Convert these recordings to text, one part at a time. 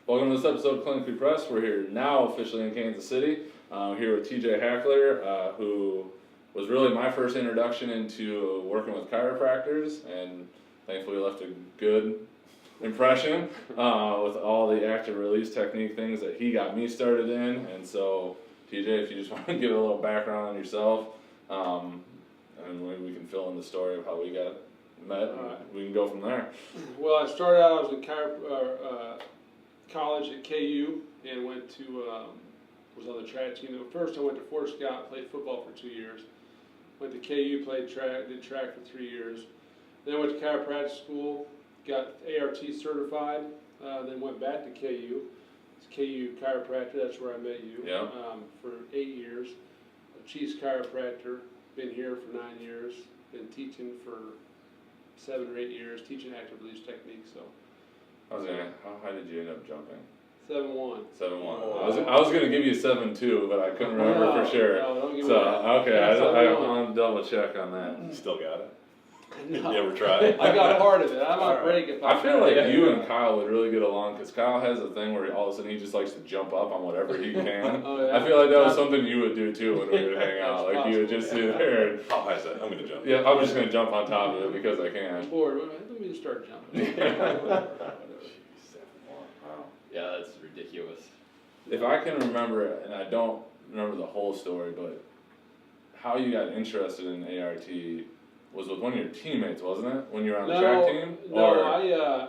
Welcome to this episode of Clinically Press. We're here now officially in Kansas City. Here with TJ Hackler, who was really my first introduction into working with chiropractors, and thankfully left a good impression with all the active release technique things that he got me started in. And so, TJ, if you just want to give a little background on yourself, and maybe we can fill in the story of how we got met, and we can go from there. Well, I started out, I was in college at KU and went to, was on the track team. First I went to Fort Scott, played football for 2 years. Went to KU, played track, did track for 3 years. Then went to chiropractic school, got ART certified, then went back to KU. It's KU chiropractor, that's where I met you. Yeah. For 8 years. A Chiefs chiropractor, been here for 9 years. Been teaching for 7 or 8 years, teaching active release techniques. So. How high did you end up jumping? 7'1". 7'1". I was gonna give you 7'2", but I couldn't remember for sure. No, don't give me so that. okay, I want to double check on that. You still got it? No. You ever tried? I got part of it. I might break if I feel like you and Kyle would really get along because Kyle has a thing where all of a sudden he just likes to jump up on whatever he can. Oh, yeah. I feel like that was something you would do too when we would hang out. That's Like you would just sit there. And, How high is that? I'm gonna jump. yeah, I'm just gonna jump on top of it because I can. I'm bored. Let me just start jumping. Wow. Yeah, that's ridiculous. If I can remember, and I don't remember the whole story, but how you got interested in ART was with one of your teammates, wasn't it? When you were on the track team? No,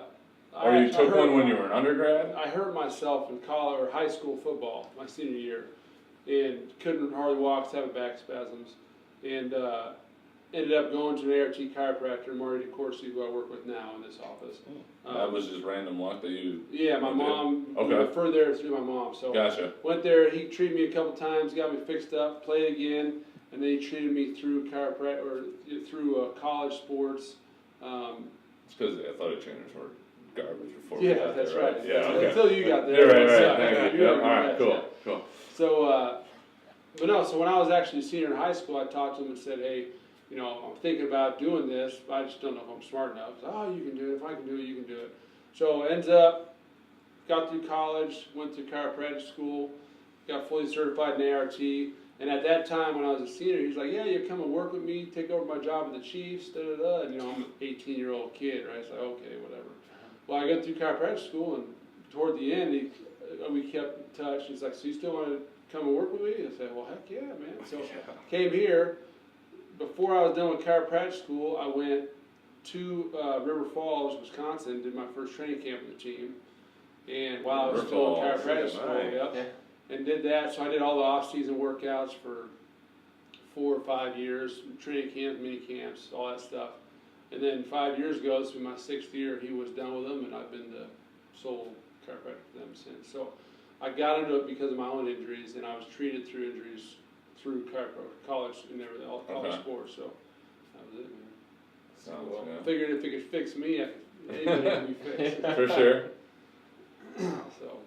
Or you took one when you were an undergrad? I hurt myself in college or high school football my senior year, and couldn't hardly walk, was having back spasms, and ended up going to an ART chiropractor, Marty DeCourcy, who I work with now in this office. That was just random luck that you... Yeah, my mom, okay. referred there through my mom. So Gotcha. went there, he treated me a couple times, got me fixed up, played again, and then he treated me through chiropractic, or through college sports. It's because the athletic trainers were garbage before Yeah, we got that's there, right. Yeah, okay. Until you got Yeah, there. right. Thank you. Yeah, Yep. All right, cool. So, but no, so when I was actually a senior in high school, I talked to him and said, hey, you know, I'm thinking about doing this, but I just don't know if I'm smart enough. He said, oh, you can do it. If I can do it, you can do it. So ends up, got through college, went to chiropractic school, got fully certified in ART. And at that time, when I was a senior, he was like, yeah, you come and work with me, take over my job with the Chiefs, da-da-da. And, you know, I'm an 18-year-old kid, right? It's like, okay, whatever. Well, I got through chiropractic school, and toward the end, we kept in touch. He's like, so you still want to come and work with me? I said, well, heck yeah, man. So came here. Before I was done with chiropractic school, I went to River Falls, Wisconsin, did my first training camp with the team. And while I was still in chiropractic school, and did that. So I did all the off-season workouts for 4 or 5 years, training camps, mini camps, all that stuff. And then 5 years ago, this was my 6th year, he was done with them, and I've been the sole chiropractor for them since. So I got into it because of my own injuries, and I was treated through injuries through chiropractic, college and everything, all college sports. So that was it, man. Sounds Well, good. I figured if it could fix me, anybody can be fixed. For sure. So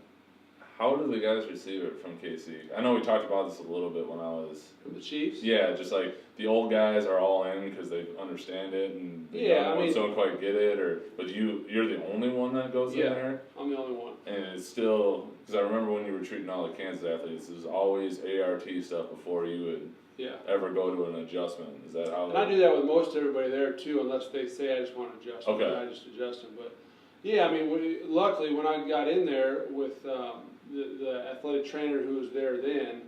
How do the guys receive it from KC? I know we talked about this a little bit when I was... from the Chiefs? Yeah, just like the old guys are all in because they understand it, and the young ones don't quite get it. But you're the only one that goes in there. I'm the only one. And it's still, because I remember when you were treating all the Kansas athletes, it was always ART stuff before you would ever go to an adjustment. Is that how? And I do that with most everybody there too, unless they say I just want to adjust. Okay. I just adjust them. But yeah, I mean, luckily when I got in there with the athletic trainer who was there then,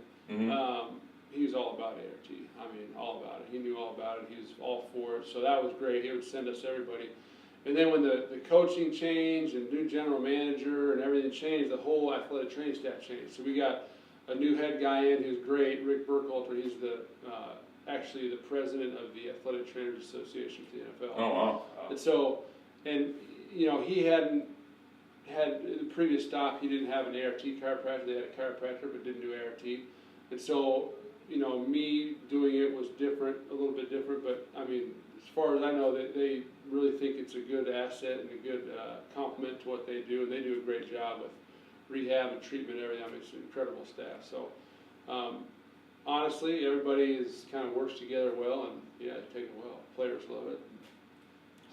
he was all about ART. I mean, all about it. He knew all about it. He was all for it. So that was great. He would send us everybody. And then when the coaching changed and new general manager and everything changed, the whole athletic training staff changed. So we got a new head guy in who's great, Rick Burkhalter. He's actually the president of the Athletic Trainers Association for the NFL. Oh, wow. And so, you know, he hadn't had the previous stop. He didn't have an ART chiropractor. They had a chiropractor, but didn't do ART. And so, you know, me doing it was different, a little bit different. But I mean, as far as I know, they really think it's a good asset and a good complement to what they do, and they do a great job with rehab and treatment and everything. I mean, it's an incredible staff. So, honestly, everybody is kind of works together well, and yeah, it's taken well. Players love it.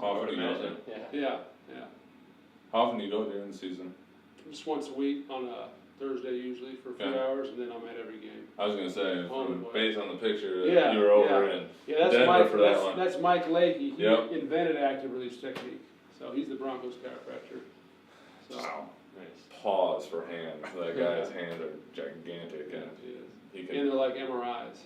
How often do you go there? Yeah. How often do you go during the season? just once a week on a Thursday usually for a few Okay. hours, and then I'm at every game. I was gonna say, Home and based on the picture, Yeah, you were over yeah. in Yeah, that's Denver Mike. for that one. That's Mike Leahy. He Yep. invented active release technique. So he's the Broncos chiropractor. So, Wow. Nice. Pause for hands. That guy's hands are gigantic, yeah, and he is. he And can they're like MRIs.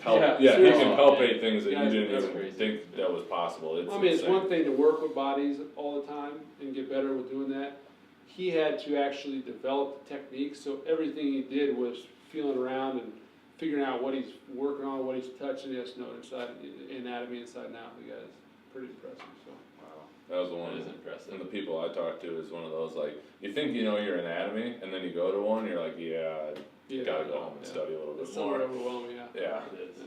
help. Yeah, He seriously. can palpate things that Yeah, you didn't that's even crazy. think that was possible. It's I mean, it's insane. one thing to work with bodies all the time and get better with doing that. He had to actually develop the technique, so everything he did was feeling around and figuring out what he's working on, what he's touching. He has to know inside anatomy inside and out. The guy's pretty impressive. So. Wow. That was the one. That is impressive. And the people I talked to is one of those like you think you know your anatomy, and then you go to one, you're like, yeah, Yeah, gotta go home and yeah. study a little bit It's somewhat more. overwhelming, yeah. Yeah. It is. Yeah.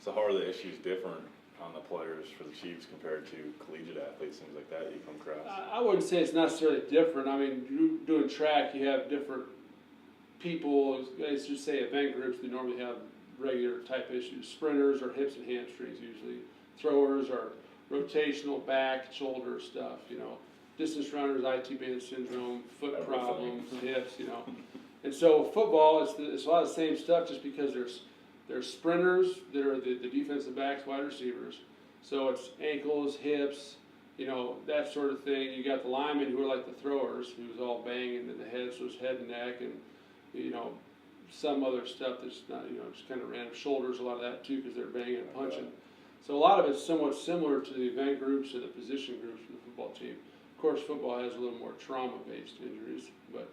So how are the issues different on the players for the Chiefs compared to collegiate athletes, things like that you come across? I wouldn't say it's necessarily different. I mean, doing track, you have different people. Let's just say event groups. They normally have regular type issues. Sprinters are hips and hamstrings usually. Throwers are rotational back, shoulder stuff. You know, distance runners, IT band syndrome, foot Everything. problems, hips. You know, and so football it's a lot of the same stuff. Just because there's sprinters that are the defensive backs, wide receivers. So it's ankles, hips, you know, that sort of thing. You got the linemen who are like the throwers, who's all banging in the head, so it's head and neck, and you know, some other stuff that's not, you know, just kind of random. Shoulders, a lot of that too, because they're banging and punching. So a lot of it's somewhat similar to the event groups or the position groups for the football team. Of course, football has a little more trauma-based injuries, but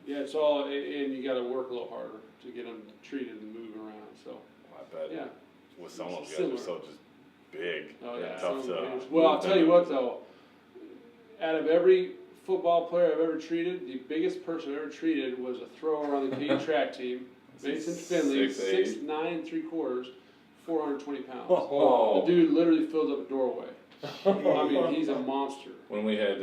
yeah, it's all, and you got to work a little harder to get them treated and moving around. So I bet yeah. with some of those guys Similar. are so just big Oh, and yeah. tough to. Well, I'll tell you what though, out of every football player I've ever treated, the biggest person I've ever treated was a thrower on the KU track team, Mason Finley, 6'8". 6'9" 3/4, 420 pounds. Oh. The dude literally filled up a doorway. I mean, he's a monster. When we had,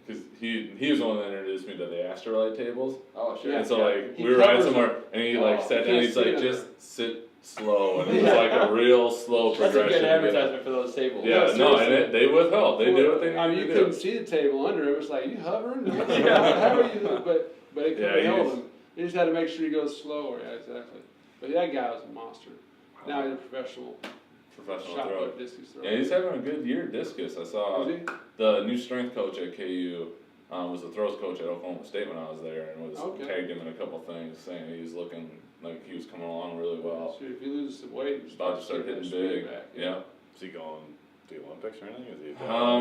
because he was the one that introduced me to the astrolite tables. Oh, sure. Yeah. And so like He we were riding covers somewhere, and he like Oh, sat you down. can't He's see like, it. just sit slow, and it was like a real slow That's a progression. good to get- advertisement for those tables. Yeah, Yeah, no, and seriously. they withheld. They did what they I mean, needed you to couldn't do. see the table under him. It was like, you hovering? Yeah. How are you? But it Yeah, couldn't he help was- him. You just had to make sure he goes slower. Yeah, exactly. But that guy was a monster. Now he's a professional Professional shot thrower. put discus thrower. Yeah, he's having a good year discus. I saw Is he? the new strength coach at KU was the throws coach at Oklahoma State when I was there, and was Okay. tagged him in a couple things, saying he was looking like he was coming along really well. Shoot, if he loses some weight, he's About to start taking hitting that speed big. back, Yeah. Is he going to the Olympics or anything? Is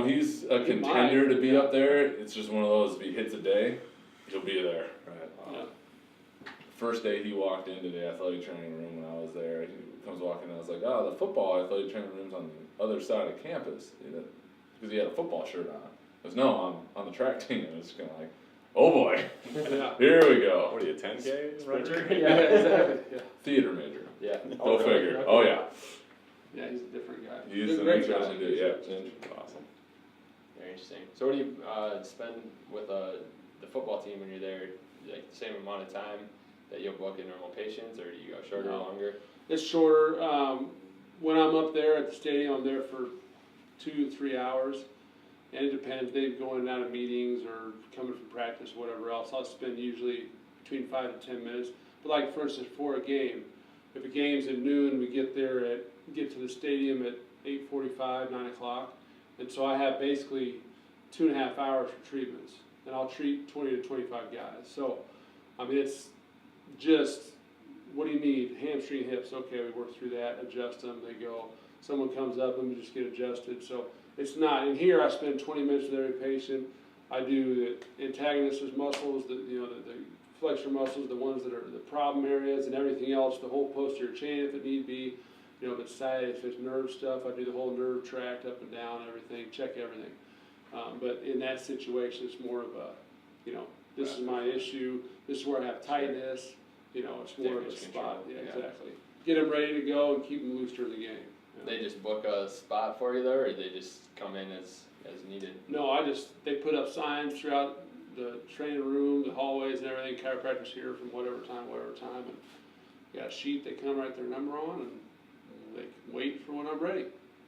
he? He's a He contender might, to be yeah. up there. It's just one of those. If he hits a day, he'll be there. Right. Yeah. First day he walked into the athletic training room when I was there, he comes walking in, I was like, oh, the football athletic training room's on the other side of campus, because he had a football shirt on. He goes, no, I'm on the track team. And it's kind of like, oh boy, Yeah. here we go. What are you, 10K? Sprinter? Yeah, exactly. Yeah. Theater major. Yeah. Go figure. Oh yeah. Yeah, he's a different guy. He's Did a an great interesting job. dude, yeah. Awesome. Very interesting. So what do you spend with the football team when you're there? Like the same amount of time that you'll book in normal patients, or do you go shorter or No. longer? It's shorter. When I'm up there at the stadium, I'm there for 2 to 3 hours. And it depends. They go in and out of meetings or coming from practice, whatever else. I'll spend usually between 5 to 10 minutes. But like for instance, for a game, if a game's at noon, we get to the stadium at 8:45, 9 o'clock. And so I have basically 2.5 hours for treatments. And I'll treat 20 to 25 guys. So, I mean, it's just, what do you need? Hamstring, hips, okay, we work through that, adjust them, they go. Someone comes up, let me just get adjusted. So it's not, in here I spend 20 minutes with every patient. I do the antagonist muscles, the flexor muscles, the ones that are the problem areas, and everything else, the whole posterior chain if it need be. You know, if it's side, if it's nerve stuff, I do the whole nerve tract up and down, everything, check everything. But in that situation, it's more of a, you know, this is my issue, this is where I have tightness, you know, it's more of a Damage spot. control, Yeah, yeah. exactly. Get them ready to go and keep them loose during the game. you know. They just book a spot for you there, or they just come in as needed? No, they put up signs throughout the training room, the hallways and everything, chiropractors here from whatever time, and got a sheet they come write their number on, and they can wait for when I'm ready.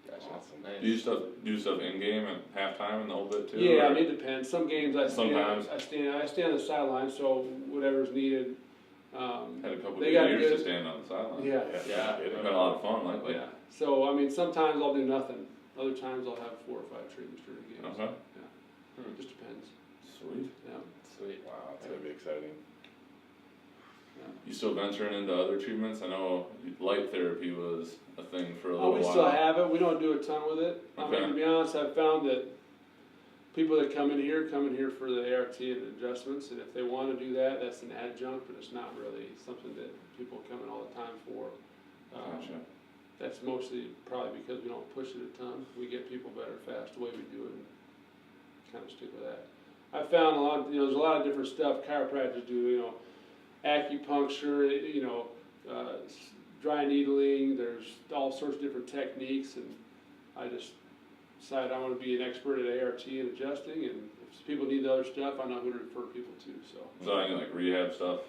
Gotcha. Awesome. Nice. Do you stuff in game and halftime and the whole bit too? Yeah, I or- mean, it depends. Some games I Sometimes. stand on the sideline, so whatever's needed. Had a couple They good got years to good- stand on the sideline. Yeah, Yeah. It's been a lot of fun lately. yeah. So, I mean, sometimes I'll do nothing. Other times I'll have 4 or 5 treatments during the games. Okay. Just depends. Sweet. Yeah. Sweet. Wow, that's gonna be exciting. You still venturing into other treatments? I know light therapy was a thing for a Oh, little we while. still have it. We don't do a ton with it. I mean, Okay. to be honest, I've found that people that come in here for the ART and adjustments, and if they want to do that, that's an adjunct, but it's not really something that people come in all the time for. Gotcha. That's mostly probably because we don't push it a ton. We get people better fast the way we do it, and kind of stick with that. I found a lot, there's a lot of different stuff chiropractors do, acupuncture, dry needling, there's all sorts of different techniques, and I just decided I want to be an expert at ART and adjusting, and if people need the other stuff, I know who to refer people to, so. So any like rehab stuff?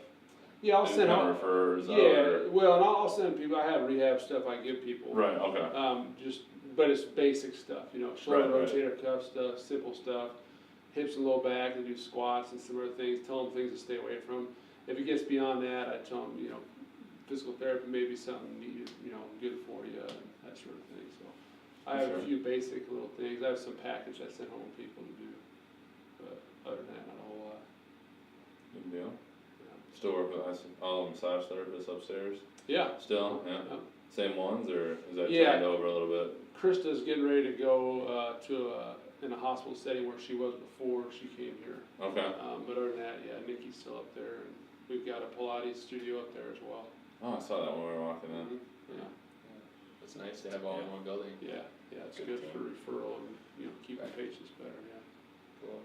Yeah, I'll And send kind out, of refers out, yeah, or- well, and I'll send people, I have rehab stuff I give people. Right, okay. But it's basic stuff, shoulder Right, right. rotator cuff stuff, simple stuff, hips and low back, they do squats and some other things, tell them things to stay away from. If it gets beyond that, I tell them, physical therapy may be something needed, good for you, and that sort of thing, so. I have a few basic little things, I have some package I send home to people to do, but other than that, not a whole lot. Good deal. Yeah. Still work with all the massage therapists upstairs? Yeah. Still, yeah. Yeah. Same ones, or is that Yeah. turned over a little bit? Krista's getting ready to go in a hospital setting where she was before she came here. Okay. But other than that, yeah, Nikki's still up there, and we've got a Pilates studio up there as well. Oh, I saw that when we were walking in. Yeah, It's nice to have all in one building. yeah, it's Good good team. for referral and, keeping patients better, yeah. Cool.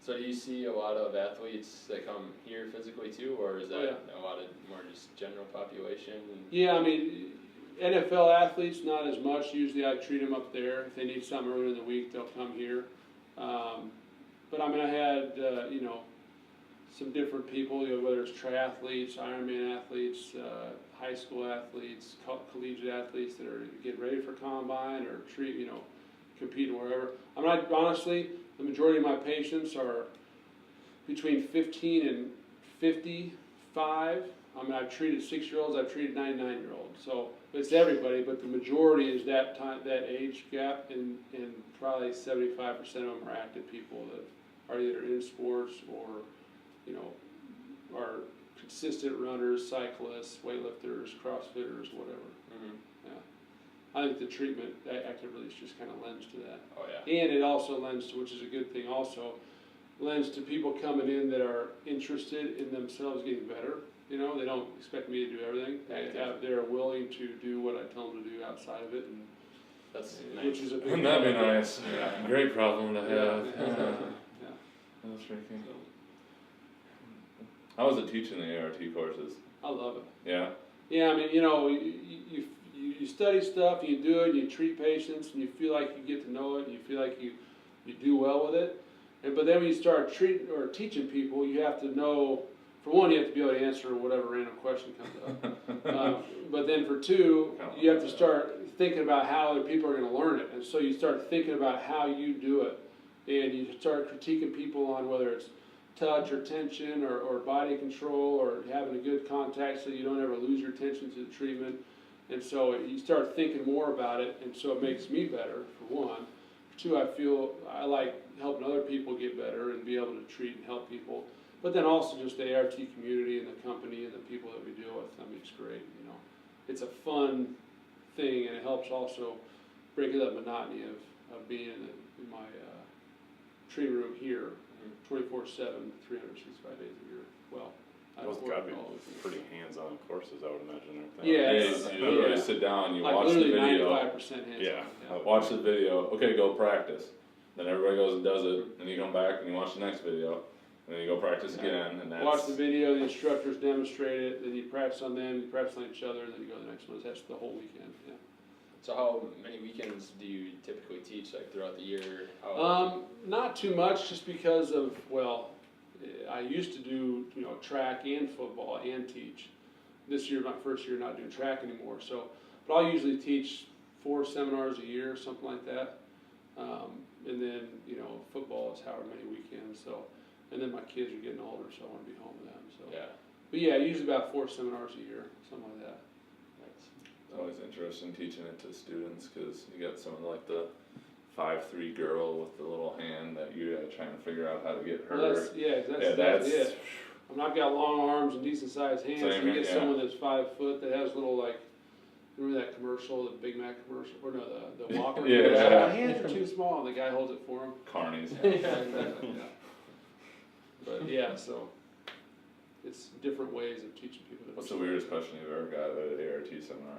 So do you see a lot of athletes that come here physically too, or is Oh, that a lot of more just general population? Yeah, I mean, NFL athletes, not as much. Usually I treat them up there. If they need something earlier in the week, they'll come here. But I mean, I had, some different people, whether it's triathletes, Ironman athletes, high school athletes, collegiate athletes that are getting ready for combine or competing wherever. I mean, honestly, the majority of my patients are between 15 and 55. I mean, I've treated 6-year-olds, I've treated 99-year-olds. So it's everybody, but the majority is that age gap, and probably 75% of them are active people that are either in sports or, are consistent runners, cyclists, weightlifters, crossfitters, whatever. Mm-hmm. I think the treatment, active release, just kind of lends to that. Oh yeah. And it also lends to, which is a good thing also, lends to people coming in that are interested in themselves getting better. They don't expect me to do everything. They're willing to do what I tell them to do outside of it, and That's which nice. is a big. Wouldn't that be deal. nice? Yeah. Great problem to Yeah, have. yeah. That's tricky. So, How was it teaching the ART courses? I love it. Yeah? Yeah, I mean, you study stuff, you do it, you treat patients, and you feel like you get to know it, and you feel like you do well with it. But then when you start treating or teaching people, you have to know, for one, you have to be able to answer whatever random question comes up. But then for two, you have to start thinking about how other people are going to learn it. And so you start thinking about how you do it. And you start critiquing people on whether it's touch or tension or body control or having a good contact so you don't ever lose your attention to the treatment. And so you start thinking more about it, and so it makes me better, for one. For two, I feel I like helping other people get better and be able to treat and help people. But then also just the ART community and the company and the people that we deal with. I mean, it's great, It's a fun thing, and it helps also break that monotony of being in my treating room here 24/7, 365 days a year. Well, I Those don't gotta work be all the pretty hands-on courses, I would imagine, aren't they? Yeah, You it's- literally yeah. sit down, you like watch the literally video. 95% hands-on. Yeah. Watch the video. Okay, go practice. Then everybody goes and does it. Then you come back and you watch the next video. And then you go practice again. And that's Watch the video, the instructors demonstrate it, then you practice on them, you practice on each other, and then you go to the next one. That's the whole weekend, yeah. So how many weekends do you typically teach, like throughout the year? How Not too much, just because of, I used to do, track and football and teach. This year, my first year, not doing track anymore, so, but I'll usually teach 4 seminars a year, something like that. And then, you know, football is however many weekends, so, and then my kids are getting older, so I wanna be home with them, so. Yeah. But yeah, usually about 4 seminars a year, something like that. It's always interesting teaching it to students, cause you got some of like the 5'3" girl with the little hand that you're trying to figure out how to get her. Well, that's that's it. I mean, I've got long arms and decent sized hands, so Same you here, get yeah. someone that's 5 foot that has little like, remember that commercial, the Big Mac commercial, or no, the Whopper? Yeah. commercial? My hands are too small, and the guy holds it for him. Carnies. Yeah. But yeah, so it's different ways of teaching people. To What's the weirdest question you've ever got at an ART seminar?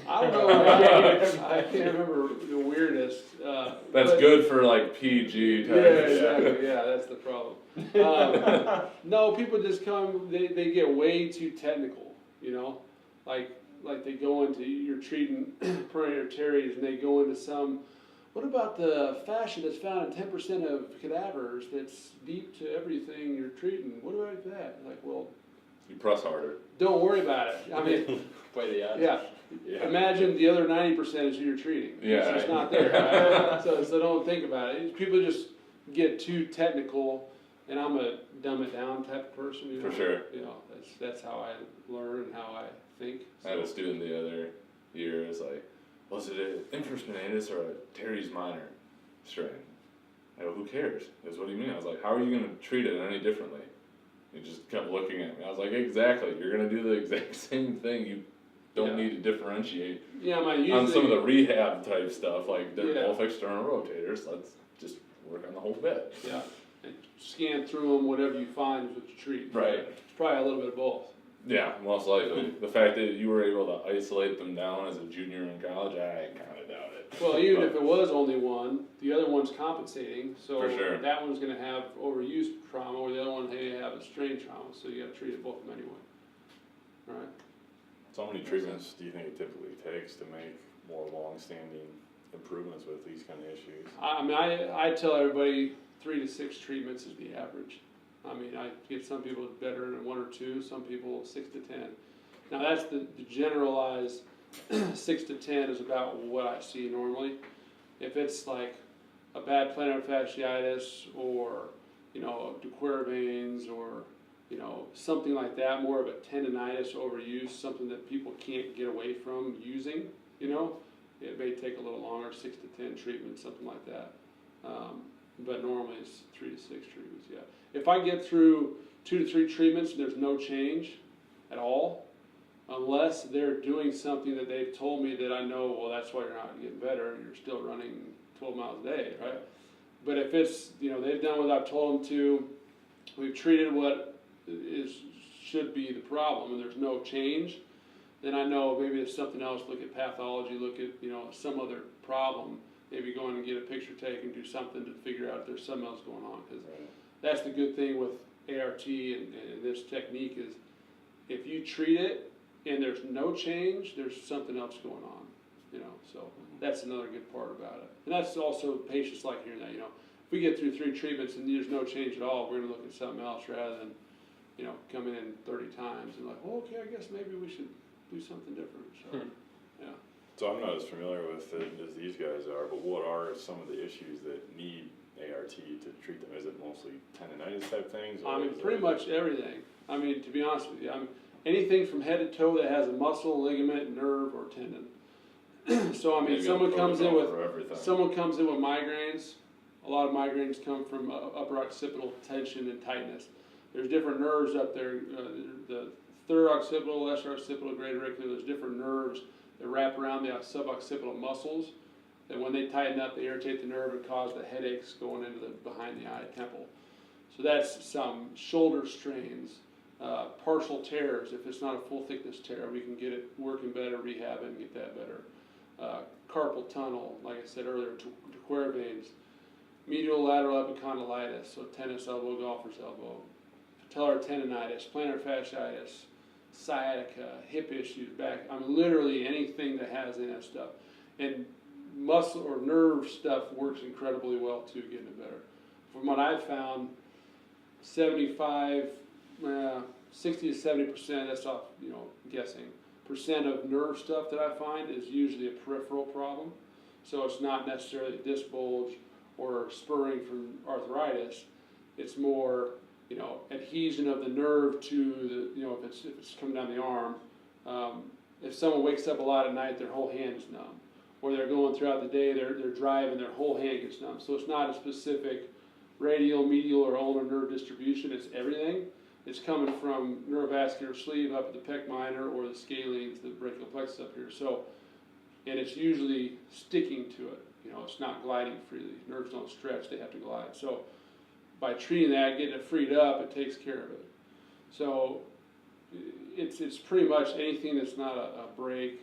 I don't know. I can't remember the weirdest. That's but- good for like PG Yeah, type. exactly. Yeah, that's the problem. No, people just come. They get way too technical. You know, like they go into, you're treating peroneal arteries, and they go into some. What about the fascia that's found in 10% of cadavers that's deep to everything you're treating? What about that? Like, well, You press harder. don't worry about it. I mean, Play the odds. yeah. Imagine the other 90% is who you're treating. Yeah. It's just not there. Right? So don't think about it. People just get too technical, and I'm a dumb it down type of person. You know? For sure. You know, that's how I learn and how I think. I had a student the other year is like, was it an infraspinatus or a teres minor strain? I go, who cares? He goes, what do you mean? I was like, how are you going to treat it any differently? He just kept looking at me. I was like, exactly. You're going to do the exact same thing. You don't Yeah. need to differentiate. Yeah, On some of the rehab type stuff, like they're Yeah. both external rotators, let's just work on the whole bit. Yeah, and scan through them. Whatever you find is what you treat. Right. It's probably a little bit of both. Yeah, most likely. The fact that you were able to isolate them down as a junior in college, I kind of doubt it. Well, even if it was only one, the other one's compensating, so For sure. that one's going to have overuse trauma, or the other one may have a strain trauma, so you got to treat it both of them anyway. All right. So how many treatments do you think it typically takes to make more long-standing improvements with these kind of issues? I mean, I tell everybody 3 to 6 treatments is the average. I mean, I get some people better in 1 or 2, some people 6 to 10. Now that's the generalized 6 to 10 is about what I see normally. If it's like a bad plantar fasciitis, or you know, de Quervain's, or you know, something like that, more of a tendonitis overuse, something that people can't get away from using, you know, it may take a little longer, 6 to 10 treatments, something like that. But normally it's 3 to 6 treatments, yeah. If I get through 2 to 3 treatments and there's no change at all, unless they're doing something that they've told me that I know, well, that's why you're not getting better, you're still running 12 miles a day, right? But if it's, you know, they've done what I've told them to, we've treated what should be the problem, and there's no change, then I know maybe it's something else. Look at pathology, look at, you know, some other problem, maybe go in and get a picture taken, do something to figure out if there's something else going on, because that's the good thing with ART and this technique is if you treat it and there's no change, there's something else going on, you know, so that's another good part about it. And that's also patients like hearing that, you know, if we get through 3 treatments and there's no change at all, we're going to look at something else rather than, you know, coming in 30 times and like, well, okay, I guess maybe we should do something different, so, yeah. So I'm not as familiar with it as these guys are, but what are some of the issues that need ART to treat them? Is it mostly tendonitis type things? I mean, is it- pretty much everything. I mean, to be honest with you, anything from head to toe that has a muscle, ligament, nerve, or tendon. So I mean, Maybe someone a comes in protocol with for everything. migraines. A lot of migraines come from upper occipital tension and tightness. There's different nerves up there. The third occipital, lesser occipital, greater auricular. There's different nerves that wrap around the suboccipital muscles. That when they tighten up, they irritate the nerve and cause the headaches going into the behind the eye temple. So that's some shoulder strains. Partial tears, if it's not a full thickness tear, we can get it working better, rehab it, and get that better. Carpal tunnel, like I said earlier, de Quervain's, medial lateral epicondylitis, so tennis elbow, golfer's elbow, patellar tendonitis, plantar fasciitis, sciatica, hip issues, back, I mean literally anything that has any of that stuff. And muscle or nerve stuff works incredibly well too, getting it better. From what I've found, 60 to 70%, that's off, you know, guessing, of nerve stuff that I find is usually a peripheral problem. So it's not necessarily a disc bulge or spurring from arthritis. It's more, you know, adhesion of the nerve to the, you know, if it's coming down the arm. If someone wakes up a lot at night, their whole hand is numb. Or they're going throughout the day, they're driving, their whole hand gets numb. So it's not a specific radial, medial, or ulnar nerve distribution, it's everything. It's coming from neurovascular sleeve up at the pec minor or the scalenes, the brachial plexus up here. So, and it's usually sticking to it. You know, it's not gliding freely. Nerves don't stretch, they have to glide. So by treating that, getting it freed up, it takes care of it. So it's pretty much anything that's not a break,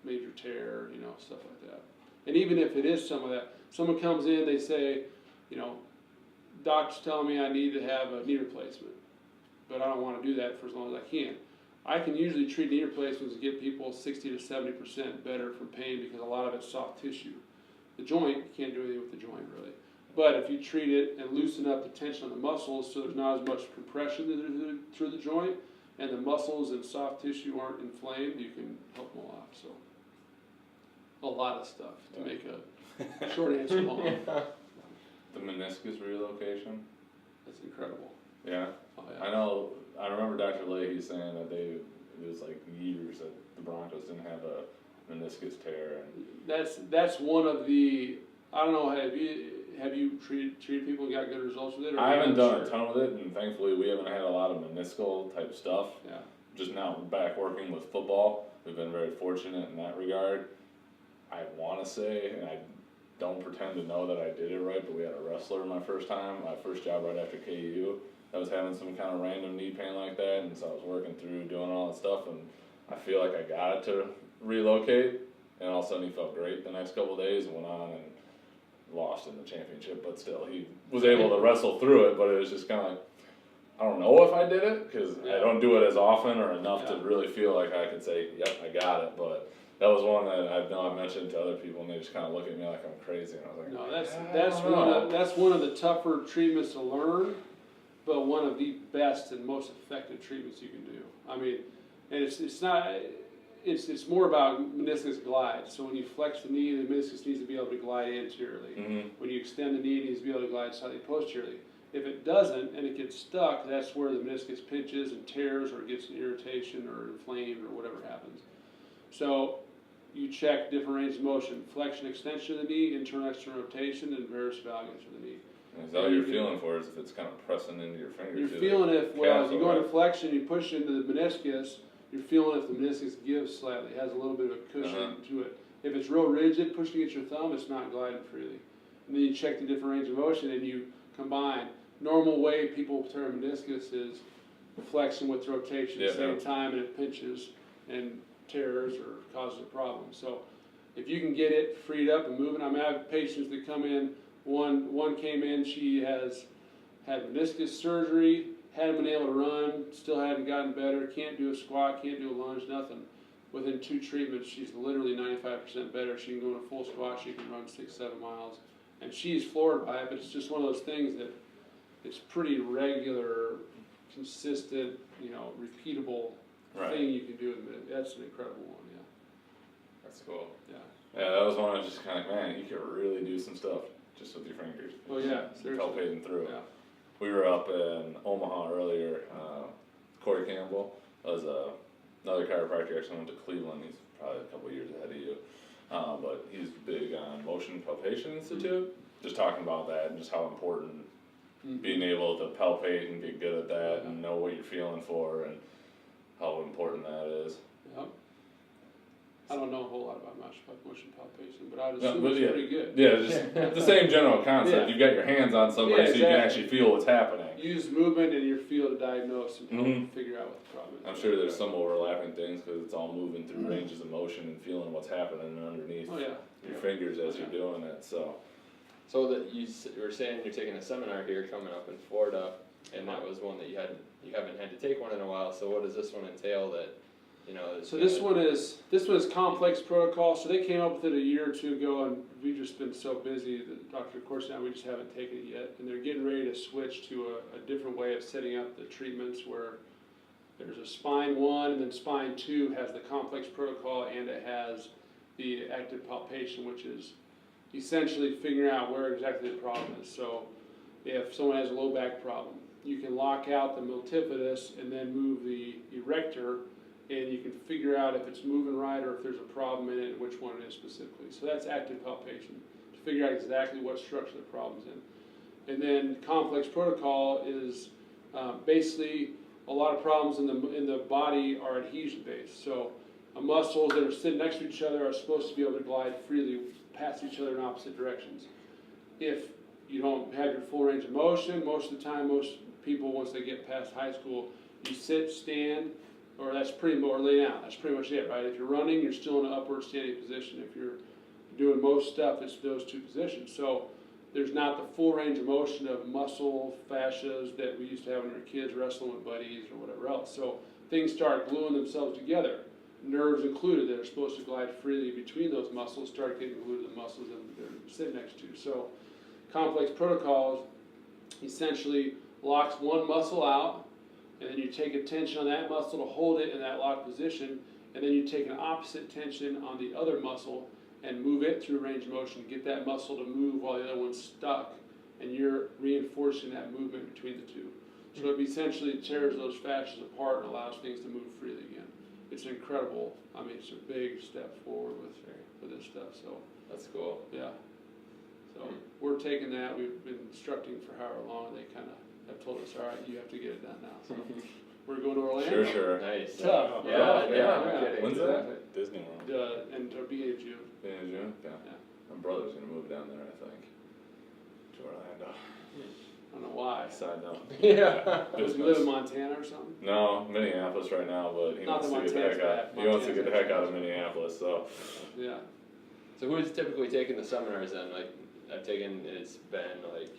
major tear, you know, stuff like that. And even if it is some of that, someone comes in, they say, you know, doctor's telling me I need to have a knee replacement, but I don't want to do that for as long as I can. I can usually treat knee replacements and get people 60 to 70% better from pain because a lot of it's soft tissue. The joint, you can't do anything with the joint really. But if you treat it and loosen up the tension on the muscles so there's not as much compression through the joint, and the muscles and soft tissue aren't inflamed, you can help them a lot. So, a lot of stuff to make a short answer long. The meniscus relocation. That's incredible. Yeah. Oh, yeah. I remember Dr. Leahy saying that it was like years that the Broncos didn't have a meniscus tear. And That's one of the, I don't know, have you treated people and got good results with it? Or I haven't done sure? a ton with it, and thankfully we haven't had a lot of meniscal type stuff. Yeah. Just now back working with football, we've been very fortunate in that regard. I want to say, and I don't pretend to know that I did it right, but we had a wrestler my first job right after KU, that was having some kind of random knee pain like that, and so I was working through doing all that stuff, and I feel like I got it to relocate, and all of a sudden he felt great the next couple of days and went on and lost in the championship, but still he was able to wrestle through it. But it was just kind of like, I don't know if I did it because I don't do it as often or enough to really feel like I could say, yep, I got it. But that was one that I mentioned to other people, and they just kind of look at me like I'm crazy, and I was like, no, that's one of the tougher treatments to learn, but one of the best and most effective treatments you can do. I mean, and it's more about meniscus glide. So when you flex the knee, the meniscus needs to be able to glide anteriorly. Mm-hmm. When you extend the knee, it needs to be able to glide slightly posteriorly. If it doesn't and it gets stuck, that's where the meniscus pinches and tears or gets an irritation or inflamed or whatever happens. So you check different range of motion, flexion, extension of the knee, internal, external rotation, and varus valgus of the knee. And all you're feeling for is if it's kind of pressing into your fingers. You're feeling if, well, you go into flexion, you push into the meniscus, you're feeling if the meniscus gives slightly, has a little bit of a cushion to it. If it's real rigid, pushing against your thumb, it's not gliding freely. And then you check the different range of motion and you combine. Normal way people tear meniscus is flexion with rotation at the same time, and it pinches and tears or causes a problem. So if you can get it freed up and moving, I have patients that come in, one came in, she has had meniscus surgery, hadn't been able to run, still hadn't gotten better, can't do a squat, can't do a lunge, nothing. Within 2 treatments, she's literally 95% better. She can go in a full squat, she can run 6-7 miles. And she's floored by it, but it's just one of those things that it's pretty regular, consistent, you know, repeatable thing you can do with it. That's an incredible one, yeah. That's cool. Yeah. Yeah, that was one I was just kind of like, man, you could really do some stuff just with your fingers. Oh yeah, seriously. Palpating through it. Yeah. We were up in Omaha earlier. Corey Campbell was another chiropractor. Actually went to Cleveland. He's probably a couple years ahead of you. But he's big on Motion Palpation Institute. Just talking about that and just how important being able to palpate and get good at that and know what you're feeling for and how important that is. Yep. I don't know a whole lot about motion palpation, but I'd assume it's pretty good. Yeah, just the same general concept. You've got your hands on somebody so you can actually feel what's happening. Use movement in your field to diagnose and help figure out what the problem is. I'm sure there's some overlapping things because it's all moving through ranges of motion and feeling what's happening underneath your fingers as you're doing it. So that you were saying you're taking a seminar here coming up in Florida, and that was one that you haven't had to take one in a while. So what does this one entail? That So this one is complex protocol. So they came up with it a year or two ago, and we've just been so busy that Dr. Course now we just haven't taken it yet. And they're getting ready to switch to a different way of setting up the treatments where There's a spine 1, and then spine 2 has the complex protocol, and it has the active palpation, which is essentially figuring out where exactly the problem is. So if someone has a low back problem, you can lock out the multifidus and then move the erector, and you can figure out if it's moving right or if there's a problem in it and which one it is specifically. So that's active palpation, to figure out exactly what structure the problem's in. And then complex protocol is basically a lot of problems in the body are adhesion based. So muscles that are sitting next to each other are supposed to be able to glide freely past each other in opposite directions. If you don't have your full range of motion, most of the time, most people, once they get past high school, you sit, stand, or lay down. That's pretty much it, right? If you're running, you're still in an upward standing position. If you're doing most stuff, it's those two positions. So there's not the full range of motion of muscle fascias that we used to have when we were kids wrestling with buddies or whatever else. So things start gluing themselves together. Nerves included that are supposed to glide freely between those muscles start getting glued to the muscles that they're sitting next to. So complex protocols essentially locks one muscle out, and then you take a tension on that muscle to hold it in that locked position, and then you take an opposite tension on the other muscle and move it through range of motion, get that muscle to move while the other one's stuck, and you're reinforcing that movement between the two. So it essentially tears those fascias apart and allows things to move freely again. It's incredible. I mean, it's a big step forward with this stuff. So That's cool. yeah. So we're taking that. We've been instructing for however long, and they kind of have told us, all right, you have to get it done now. So we're going to Orlando. Sure. Nice. Tough. Yeah, no kidding. When's that? Disney World. And to be in June. Yeah, June? Yeah. My brother's gonna move down there, I think. To Orlando. I don't know why. Side note. Yeah. Does he live in Montana or something? No, Minneapolis right now, but he Not wants to that get the heck Montana's out. bad. He wants to get the heck out Montana's of Minneapolis, so. Yeah. So who's typically taking the seminars then? Like, I've taken, it's been like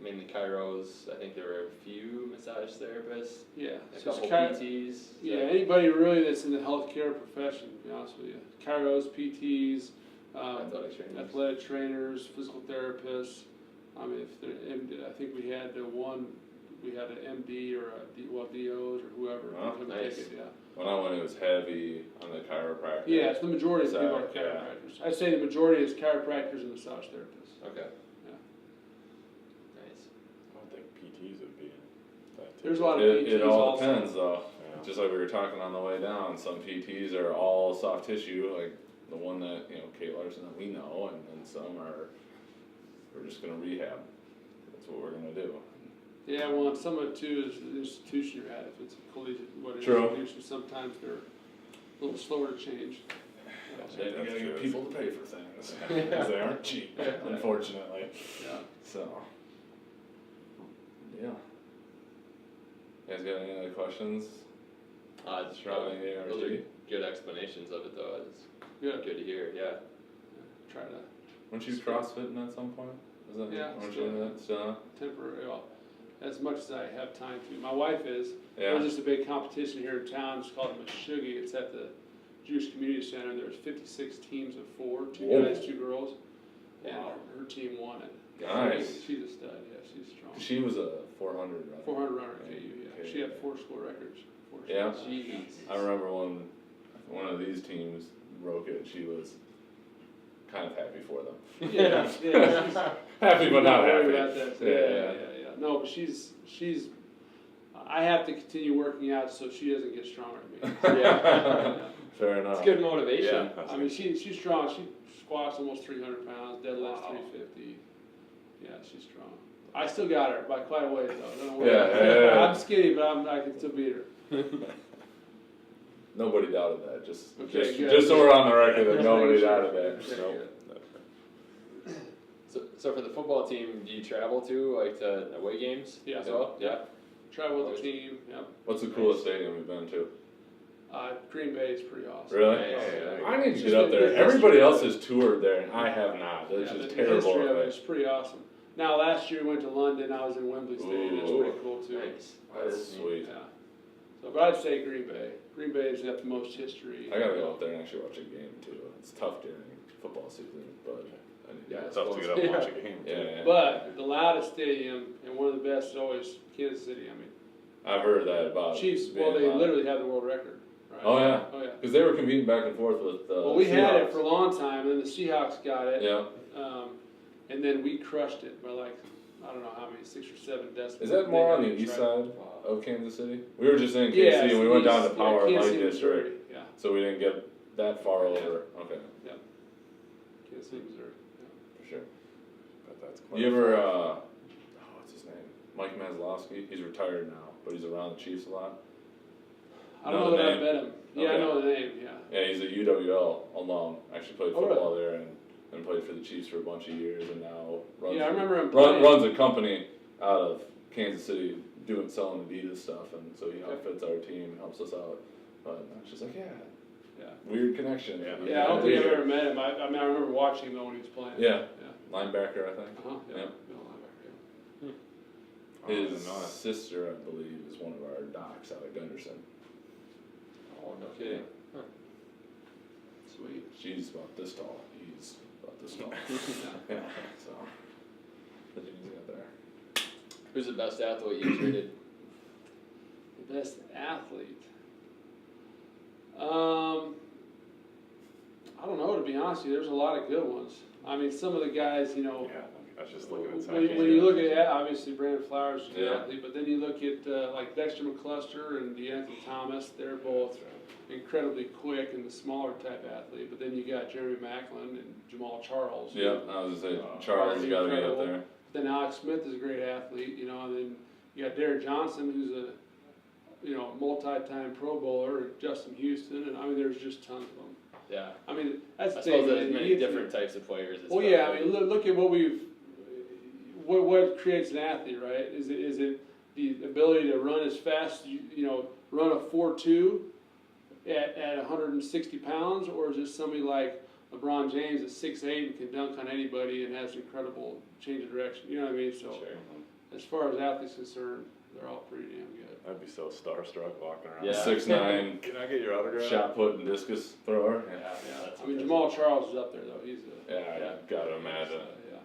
mainly chiros. I think there were a few massage therapists, Yeah. a So it's couple kind PTs. yeah, anybody really that's in the healthcare profession, to be honest with you. Chiros, PTs, Athletic trainers. athletic trainers, physical therapists. I mean, if they're, I think we had an MD or DOs or whoever. Oh, come nice. take it, yeah. When I went, it was heavy on the chiropractor. Yeah, it's the majority of the people are Side, yeah. chiropractors. I'd say the majority is chiropractors and massage therapists. Okay. Yeah. Nice. I don't think PTs would be in that. There's a lot of It PTs all also. depends though. Yeah. Just like we were talking on the way down, some PTs are all soft tissue, like the one that, Kate Larson that we know, and some are, we're just gonna rehab. That's what we're gonna do. Yeah, well, and some of it too is the institution you're at. If it's a collegiate, True. institution, sometimes they're a little slower to change. You gotta get people to pay for things, because they aren't cheap, unfortunately. Yeah. So, yeah. You guys got any other questions? It's Surrounding ART? those are good explanations of it though. It's Good. good to hear. Yeah. Try to Weren't you CrossFitting at some point? Is that, Yeah, weren't still. you in that still? temporary, well, as much as I have time to. My wife is. Yeah. There's just a big competition here in town. It's called Meshuggah. It's at the Jewish Community Center. There's 56 teams of 4, 2 Whoa. guys, 2 girls, and Wow. her team won it. Nice. She's a stud. Yeah, she's strong. She was a 400 runner. 400 runner KU. Yeah, Okay. she had 4 school records. Yeah. Jeez. I remember when one of these teams broke it, she was kind of happy for them. Yeah, yeah. She's, Happy but not worried happy. about that. So, Yeah. yeah. No, but she's. I have to continue working out so she doesn't get stronger than me. Yeah. Fair enough. It's good motivation. Yeah. I mean, she's strong. She squats almost 300 pounds, deadlifts Wow. 350. Yeah, she's strong. I still got her by quite a ways though. Don't worry. Yeah. I'm skinny, but I can still beat her. Nobody doubted that. Just Okay, good. just so we're on the record that Just nobody making sure. doubted that. Okay, So. good. So for the football team, do you travel to like to away games Yeah. as well? Yeah. Travel with the team. Yep. What's the coolest stadium you've been to? Green Bay is pretty awesome. Really? Nice. Yeah. I need to Just get up the there. history Everybody of else it. has toured there, and I have not. That's Yeah, just the terrible. history of of it it. is pretty awesome. Now last year we went to London. I was in Wembley Stadium. It was Ooh. pretty cool too. Nice. That's sweet. Yeah. So, but I'd say Green Bay. Green Bay's got the most history. I gotta go up there and actually watch a game too. It's tough during football season, but I need to Yeah, go. It's tough to get up and watch a game. too. Yeah. But the loudest stadium and one of the best is always Kansas City. I mean, I've heard that about Chiefs, being well, they allowed. literally have the world record, right? Oh yeah, Oh, yeah. because they were competing back and forth with. Well, we had it Seahawks. for a long time, and then the Seahawks got it. Yeah. And then we crushed it by like, I don't know how many, 6 or 7 decibels. Is that more on the east side of Kansas City? We were just in KC and we went down to Power and Light District, Yeah, so we didn't get that far over. Okay, Kansas City, Missouri. for sure. But that's quite You a ever, far. what's his name? Mike Maslowski. He's retired now, but he's around the Chiefs a lot. I don't Know know the that I name? met him. Yeah, I Okay. know the name, yeah. Yeah, he's a UWL alum. Actually played Oh, football there and played for the Chiefs for a bunch of years, and now runs. Yeah, I remember him playing. runs a company out of Kansas City selling Adidas stuff, and so he Okay. outfits our team, helps us out. But I was just like, yeah, Yeah. weird connection. Yeah. Yeah, I don't think I've ever met him. I mean, I remember watching him though when he was playing. Yeah. Yeah. Linebacker, I think. Uh-huh, yeah. Yeah. Middle linebacker, yeah. Oh, I didn't His know that. sister, I believe, is one of our docs out of Gunderson. Oh, no kidding. Sweet. She's about this tall. He's about this tall. Yeah. Yeah. So, the genes got there. Who's the best athlete you treated? The best athlete. I don't know, to be honest with you. There's a lot of good ones. I mean, some of the guys, you know, Yeah, I was just looking at when you look at, obviously Brandon Flowers is a good Yeah. athlete, but then you look at like Dexter McCluster and DeAnthony Thomas, they're both incredibly quick and the smaller type athlete. But then you got Jeremy Macklin and Jamal Charles. Yeah, I was gonna say, Charles Charles got to be up incredible. there. Then Alex Smith is a great athlete, you know, and then you got Derek Johnson, who's a, you know, multi-time Pro Bowler, and Justin Houston, and I mean, there's just tons of them. Yeah. I mean, that's I the thing. suppose man, there's you many get to- different types of players. It's Well, yeah, I probably- mean, look at what creates an athlete, right? Is it the ability to run as fast, you know, run a 4.2 at 160 pounds, or is it somebody like LeBron James at 6'8" and can dunk on anybody and has incredible change of direction? You know what I mean? So, Sure. as far as athletes concerned, they're all pretty damn good. I'd be so starstruck walking around. Yeah. 6'9", Can I get your autograph? shot put and discus thrower. Yeah, Yeah, yeah, that's I mean, impressive. Jamal Charles is up there though. He's a I gotta imagine. yeah.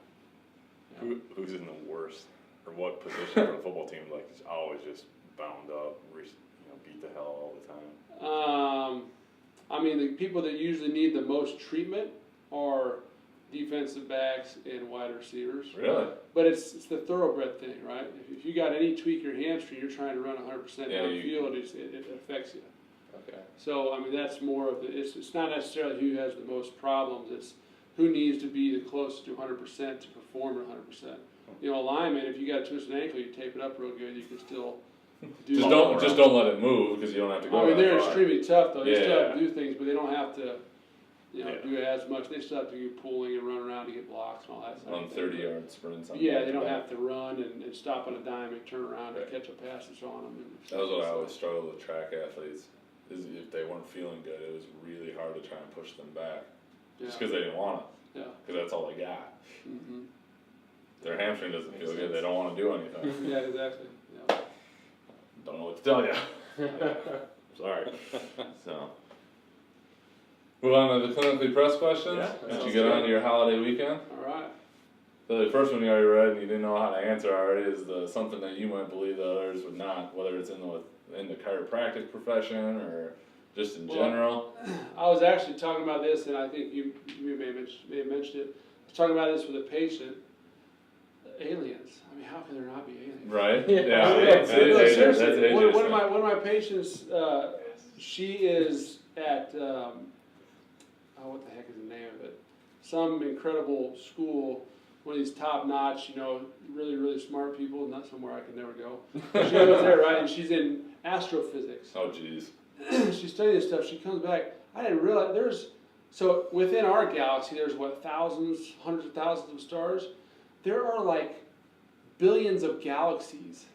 Who's in the worst, or what position for the football team? Like, is always just bound up, beat the hell all the time. I mean, the people that usually need the most treatment are defensive backs and wide receivers. Really? But it's the thoroughbred thing, right? If you got any tweak your hamstring, you're trying to run 100% Yeah, downfield, it affects you. Okay. So, I mean, that's more of the, it's not necessarily who has the most problems, it's who needs to be the closest to 100% to perform at 100%. You know, a lineman, if you got a twisted ankle, you tape it up real good, you can still do Just don't let it move because you don't have to go. I mean, that they're far. extremely tough though. They still have Yeah. to do things, but they don't have to, you know, Yeah. do as much. They still have to do pulling and run around to get blocks and all that stuff. On 30-yard sprints. on Yeah, the they don't back. have to run and stop on a dime and turn around Right. and catch a pass that's on them. That was what I always struggled with track athletes. Is if they weren't feeling good, it was really hard to try and push them back, just because they didn't want to, Yeah. because that's all they got. Mm-hmm. Their hamstring doesn't feel Makes good. They sense. don't want to do anything. Yeah, exactly. Yeah. Don't know what to tell you. Sorry. So, move on to the clinically pressed questions. Yeah, that Did you sounds get good. on to your holiday weekend? All right. The first one you already read and you didn't know how to answer already is something that you might believe that others would not, whether it's in the chiropractic profession or just in Well, general. I was actually talking about this, and I think you may have mentioned it. I was talking about this with a patient. Aliens. I mean, how can there not be aliens? Right? Yeah. Yeah. No, That's seriously, interesting. one of my patients, she is at, what the heck is the name of it? Some incredible school, one of these top notch, you know, really, really smart people, not somewhere I could never go. She goes there, right, and she's in astrophysics. Oh, jeez. She's studying this stuff, she comes back, I didn't realize, so within our galaxy, there's what, thousands, hundreds of thousands of stars? There are like billions of galaxies.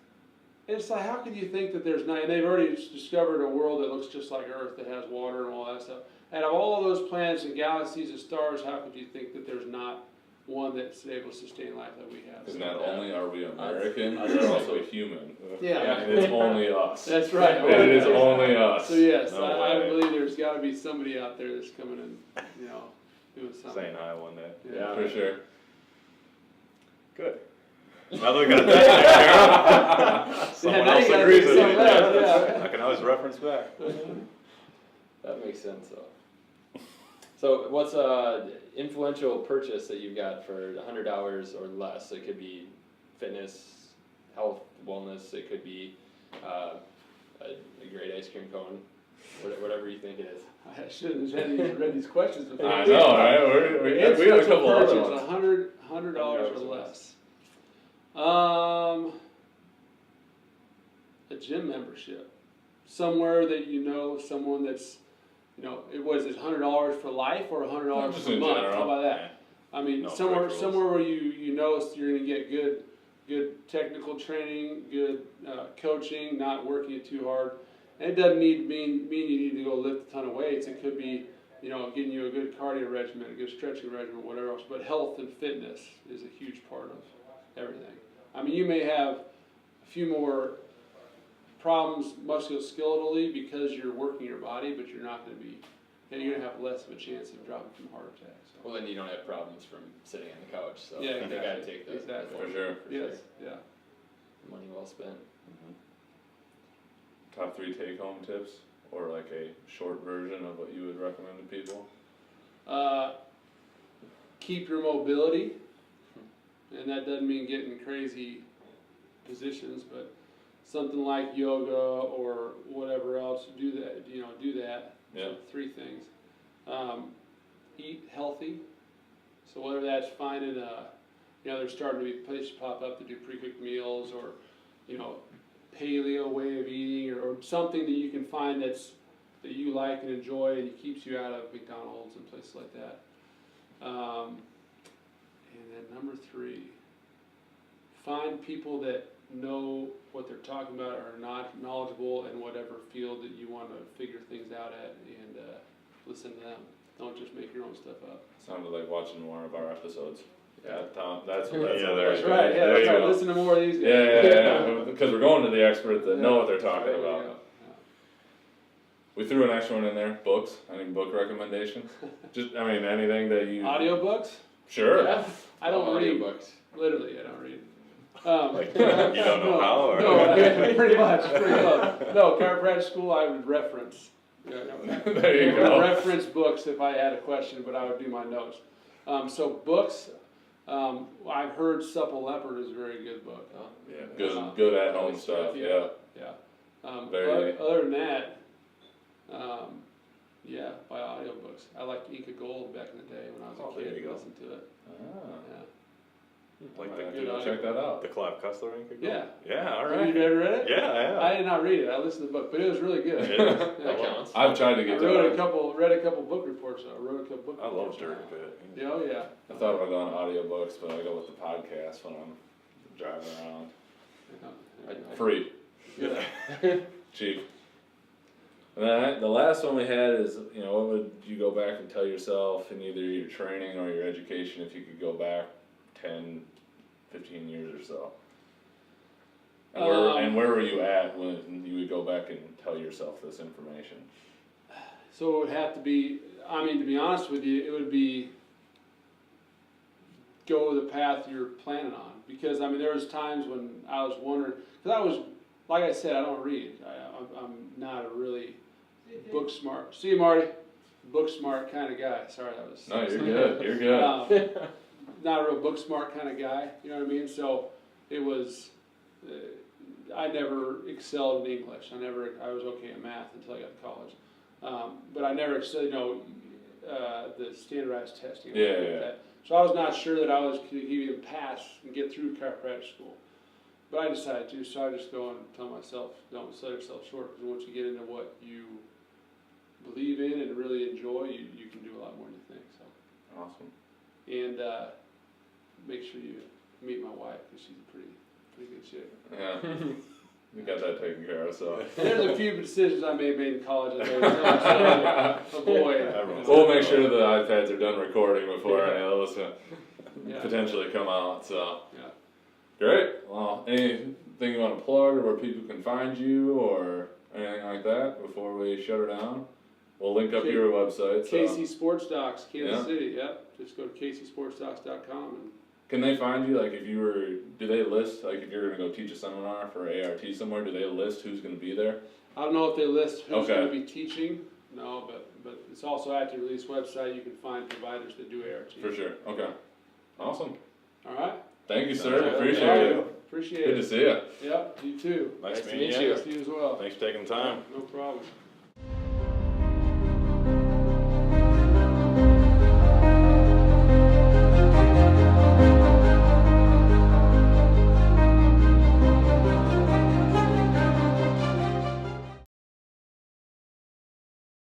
And it's like, how could you think that there's not, and they've already discovered a world that looks just like Earth, that has water and all that stuff. Out of all of those planets and galaxies and stars, how could you think that there's not one that's able to sustain life that we have? Because not only are we American, I'd we're say- also human. Yeah. And it's only us. That's right. It is only us. So yes, No I way. believe there's got to be somebody out there that's coming and, you know, doing something. Saying hi one day. Yeah. For sure. Good. Now that we got that taken care of, someone now you else gotta agrees do with me. something else, Yeah, that's yeah. right. I can always reference back. That makes sense though. So what's a influential purchase that you've got for $100 or less? It could be fitness, health, wellness. It could be a great ice cream cone, whatever you think it is. I shouldn't have read these questions before. I know, right? We got a couple other ones. $100 or less. A gym membership, somewhere that you know someone that's, it was it $100 for life or $100 Just per in month? general. How about that? I mean, No somewhere strict rules. somewhere where you know you're gonna get good technical training, good coaching, not working it too hard. And it doesn't mean you need to go lift a ton of weights. It could be, getting you a good cardio regimen, a good stretching regimen, whatever else. But health and fitness is a huge part of everything. I mean, you may have a few more problems musculoskeletally because you're working your body, but you're not going to be, and you're going to have less of a chance of dropping from a heart attack. So. Well, then you don't have problems from sitting on the couch. So Yeah, they got to take the exactly. For sure. Yes, yeah. money well spent. Top 3 take-home tips, or like a short version of what you would recommend to people? Keep your mobility, and that doesn't mean getting crazy positions, but something like yoga or whatever else. Do that. Do that. Yeah. So 3 things. Eat healthy. So whether that's finding there's starting to be places pop up to do pre-cooked meals, or paleo way of eating, or something that you can find that you like and enjoy and it keeps you out of McDonald's and places like that. And then number 3, find people that know what they're talking about, or are not knowledgeable in whatever field that you want to figure things out at, and listen to them. Don't just make your own stuff up. Sounded like watching one of our episodes. Yeah. That's Yeah, That's right. Yeah, There that's you right. go. Listen to more of these guys. Yeah. Because we're going to the experts that know what they're talking There you about. go. We threw an extra one in there. Books. Any book recommendations? Anything that you. Audiobooks? Sure. Yeah. I don't read. Audiobooks. Literally, I don't read. Like, you don't know how, or? No, pretty much. No, chiropractic school I would reference. There you I go. would reference books if I had a question, but I would do my notes. So books, I've heard Supple Leopard is a very good book. Yeah. Good at home stuff. Yeah. Yeah. Very- Other than that, by audiobooks. I liked Inca Gold back in the day when I was Oh, a there kid. you go. Listened to it. Ah. Yeah. Like Might have the, to go check that out. the Clive Cussler ink? Yeah. Yeah, all Have right. you ever read it? Yeah, I have. I did not read it. I listened to the book, but it was really good. It is. Yeah. That counts. I've tried to I get read to a couple book reports. I love Dirk a bit. Yeah, oh yeah. I thought about going to audiobooks, but I go with the podcast when I'm driving around. Free. Yeah. Cheap. And then the last one we had is, what would you go back and tell yourself in either your training or your education if you could go back 10, 15 years or so? And where were you at when you would go back and tell yourself this information? So it would have to be, to be honest with you, it would be go the path you're planning on. Because, there was times when I was wondering, because like I said, I don't read. I'm not a really book smart. See you, Marty. Book smart kind of guy. Sorry, that was. No, you're good. You're good. Not a real book smart kind of guy. You know what I mean? So it was. I never excelled in English. I was okay in math until I got to college. But I never excelled. The standardized testing. Yeah. So I was not sure that I could even pass and get through chiropractic school. But I decided to, so I just go and tell myself, don't sell yourself short, because once you get into what you believe in and really enjoy, you can do a lot more than you think. So. Awesome. And make sure you meet my wife, because she's a pretty good chick. Yeah. We got that taken care of, so. There's a few decisions I may have made in college that I avoid. We'll make sure the iPads are done recording before any of those potentially come out, so. Yeah. Great. Well, anything you want to plug, or where people can find you, or anything like that before we shut her down? We'll link up your website. So. KC Sports Docs, Kansas Yeah. City, yep. Just go to kcsportsdocs.com and Can they find you, like, if you were, do they list, like, if you're gonna go teach a seminar for ART somewhere, do they list who's gonna be there? I don't know if they list who's Okay. gonna be teaching, no, but it's also at the release website, you can find providers that do ART. For sure, okay. Awesome. Alright, Thank you, Sounds sir, good. appreciate Thank it. you. Appreciate Good to it. see you. Yep, you too. Nice Nice to meeting meet you. you. Thanks to you as well. Thanks for taking the time. No problem.